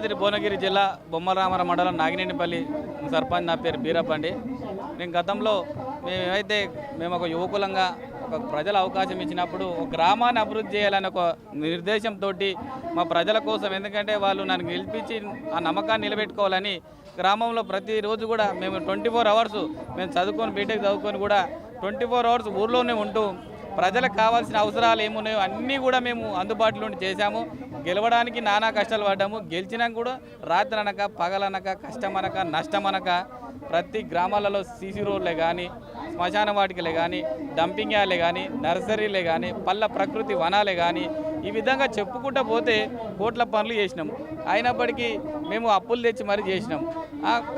యాదాద్రి భువనగిరి జిల్లా బొమ్మరామర మండలం నాగినేనిపల్లి సర్పంచ్. నా పేరు బీరప్ప అండి. నేను గతంలో మేము ఒక యువకులంగా ఒక ప్రజల అవకాశం ఇచ్చినప్పుడు ఒక గ్రామాన్ని అభివృద్ధి చేయాలని ఒక నిర్దేశంతో మా ప్రజల కోసం, ఎందుకంటే వాళ్ళు నన్ను గెలిపించి ఆ నమ్మకాన్ని నిలబెట్టుకోవాలని గ్రామంలో ప్రతిరోజు కూడా మేము 24 అవర్స్ మేము చదువుకొని బీటెక్ చదువుకొని కూడా 24 అవర్స్ ఊర్లోనే ఉంటూ ప్రజలకు కావాల్సిన అవసరాలు ఏమున్నాయో అన్నీ కూడా మేము అందుబాటులో చేశాము. గెలవడానికి నానా కష్టాలు పడ్డాము. గెలిచినాక కూడా రాత్రి అనక పగలనక కష్టమనక నష్టమనక ప్రతి గ్రామాలలో సీసీ రోడ్లే కానీ, శ్మశాన వాటికలే కానీ, డంపింగ్ యార్డ్లే కానీ, నర్సరీలే కానీ, పళ్ళ ప్రకృతి వనాలే కానీ, ఈ విధంగా చెప్పుకుంటూ పోతే కోట్ల పనులు చేసినాం. అయినప్పటికీ మేము అప్పులు తెచ్చి మరీ చేసినాం.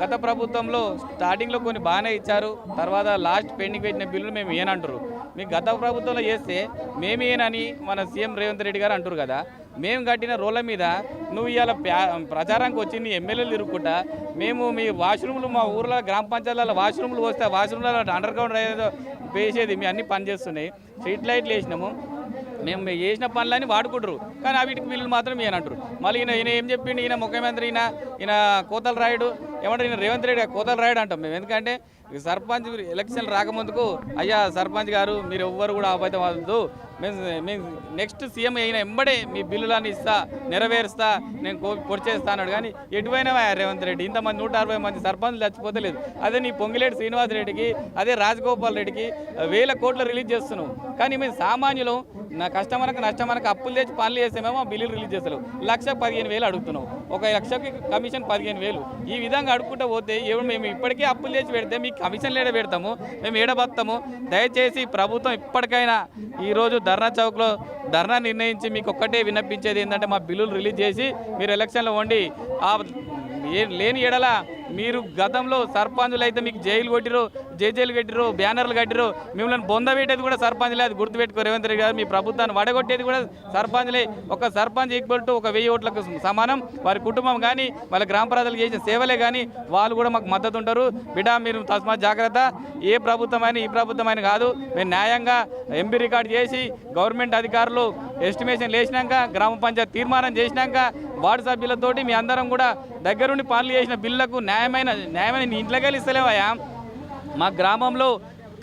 గత ప్రభుత్వంలో స్టార్టింగ్లో కొన్ని బాగానే ఇచ్చారు, తర్వాత లాస్ట్ పెండింగ్ పెట్టిన బిల్లులు మేము ఏనంటారు. మీకు గత ప్రభుత్వంలో చేస్తే మేమేనని మన సీఎం రేవంత్ రెడ్డి గారు అంటారు కదా. మేము కట్టిన రోడ్ల మీద నువ్వు ఇవాళ ప్రచారానికి వచ్చి నీ ఎమ్మెల్యేలు తిరుగుకుంటా మేము మీ వాష్రూమ్లు మా ఊర్లో గ్రామ పంచాయతీలలో వాష్రూమ్లు వస్తే వాష్రూమ్లలో అండర్ గ్రౌండ్ ఏదో వేసేది మీ అన్ని పనిచేస్తున్నాయి. స్ట్రీట్ లైట్లు వేసినాము. మేము చేసిన పనులని వాడుకుంటారు, కానీ వీటికి బిల్లులు మాత్రం ఈయనంటారు. మళ్ళీ ఈయన ఏం చెప్పిండు, ఈయన ముఖ్యమంత్రి ఈయన కోతల రాయుడు ఏమంటారు, ఈయన రేవంత్ రెడ్డి కోతల రాయుడు అంటాం మేము. ఎందుకంటే సర్పంచ్ ఎలక్షన్ రాకముందుకు అయ్యా సర్పంచ్ గారు మీరు ఎవ్వరు కూడా అబద్ధం వద్దు, మేము నెక్స్ట్ సీఎం అయిన ఎంబడే మీ బిల్లులన్నీ ఇస్తా, నెరవేరుస్తా, నేను పొడిచేస్తా అన్నాడు. కానీ ఎటువైనా రేవంత్ రెడ్డి ఇంతమంది 160 మంది సర్పంచ్లు చచ్చిపోతే లేదు. అదే నీ పొంగిలేటి శ్రీనివాస్ రెడ్డికి, అదే రాజగోపాల్ రెడ్డికి 1000 కోట్లు రిలీజ్ చేస్తున్నావు. కానీ మేము సామాన్యులు నా కష్టమనక నష్టమనక అప్పులు తెచ్చి పనులు చేస్తామేమో బిల్లులు రిలీజ్ చేస్తారు. 1,15,000 అడుగుతున్నావు, 1 లక్షకి కమిషన్ 15,000. ఈ విధంగా అడుగుకుంటూ పోతే మేము ఇప్పటికే అప్పులు తెచ్చి పెడితే మీకు కమిషన్లు ఏడ పెడతాము, మేము ఏడబస్తాము. దయచేసి ప్రభుత్వం ఇప్పటికైనా ఈరోజు ధర్నా చౌక్లో ధర్నా నిర్ణయించి మీకు ఒక్కటే విన్నపించేది ఏంటంటే మా బిల్లులు రిలీజ్ చేసి మీరు ఎలక్షన్లో వండి లేని ఎడల మీరు గతంలో సర్పంచులు అయితే మీకు జైలు కొట్టిరు, జైలు కట్టిరు, బ్యానర్లు కట్టిరు, మిమ్మల్ని బొందబెట్టేది కూడా సర్పంచ్లే. అది గుర్తుపెట్టుకో రేవంత్ రెడ్డి గారు. మీ ప్రభుత్వాన్ని వడగొట్టేది కూడా సర్పంచ్లే. ఒక సర్పంచ్ ఈక్వల్ టు 1000 ఓట్లకు సమానం. వారి కుటుంబం కానీ వాళ్ళ గ్రామ ప్రజలకు చేసిన సేవలే కానీ వాళ్ళు కూడా మాకు మద్దతు ఉంటారు. బిడ్డ మీరు తస్మాత్ జాగ్రత్త. ఏ ప్రభుత్వమైనా ఈ ప్రభుత్వమైనా కాదు, మేము న్యాయంగా ఎంపీ రికార్డు చేసి గవర్నమెంట్ అధికారులు ఎస్టిమేషన్ వేసినాక గ్రామ పంచాయతీ తీర్మానం చేసినాక వార్డు సభ్యులతోటి మీ అందరం కూడా దగ్గరుండి పనులు చేసిన బిల్లులకు న్యాయమైన నీ ఇంట్లోకి వెళ్ళి ఇస్తలేవయ్యా. మా గ్రామంలో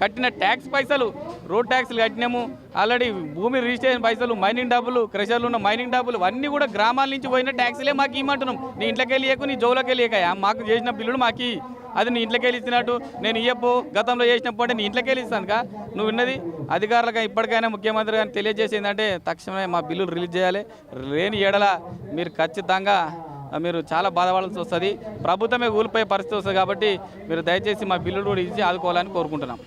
కట్టిన ట్యాక్స్ పైసలు, రోడ్ ట్యాక్స్లు కట్టినాము. ఆల్రెడీ భూమి రిజిస్ట్రేషన్ పైసలు, మైనింగ్ డబ్బులు, క్రెషర్లు ఉన్న మైనింగ్ డబ్బులు అన్నీ కూడా గ్రామాల నుంచి పోయిన ట్యాక్స్లే మాకు ఇమ్మంటున్నాం. నీ ఇంట్లోకి వెళ్ళియకు, నీ జోలోకి వెళ్ళియకయ్యా. మాకు చేసిన బిల్లులు మాకు అది నీ ఇంట్లోకి వెళ్ళి ఇచ్చినట్టు నేను ఇయ్యపు గతంలో చేసినప్పుడు అంటే నీ ఇంట్లోకి వెళ్ళి ఇస్తాను కా నువ్వు విన్నది. అధికారులుగా ఇప్పటికైనా ముఖ్యమంత్రి గారిని తెలియజేసి ఏంటంటే తక్షణమే మా బిల్లులు రిలీజ్ చేయాలి. లేని ఏడల మీరు ఖచ్చితంగా మీరు చాలా బాధపడాల్సి వస్తుంది. ప్రభుత్వమే కూలిపోయే పరిస్థితి వస్తుంది. కాబట్టి మీరు దయచేసి మా బిల్లులు కూడా ఇచ్చి ఆదుకోవాలని కోరుకుంటున్నాం.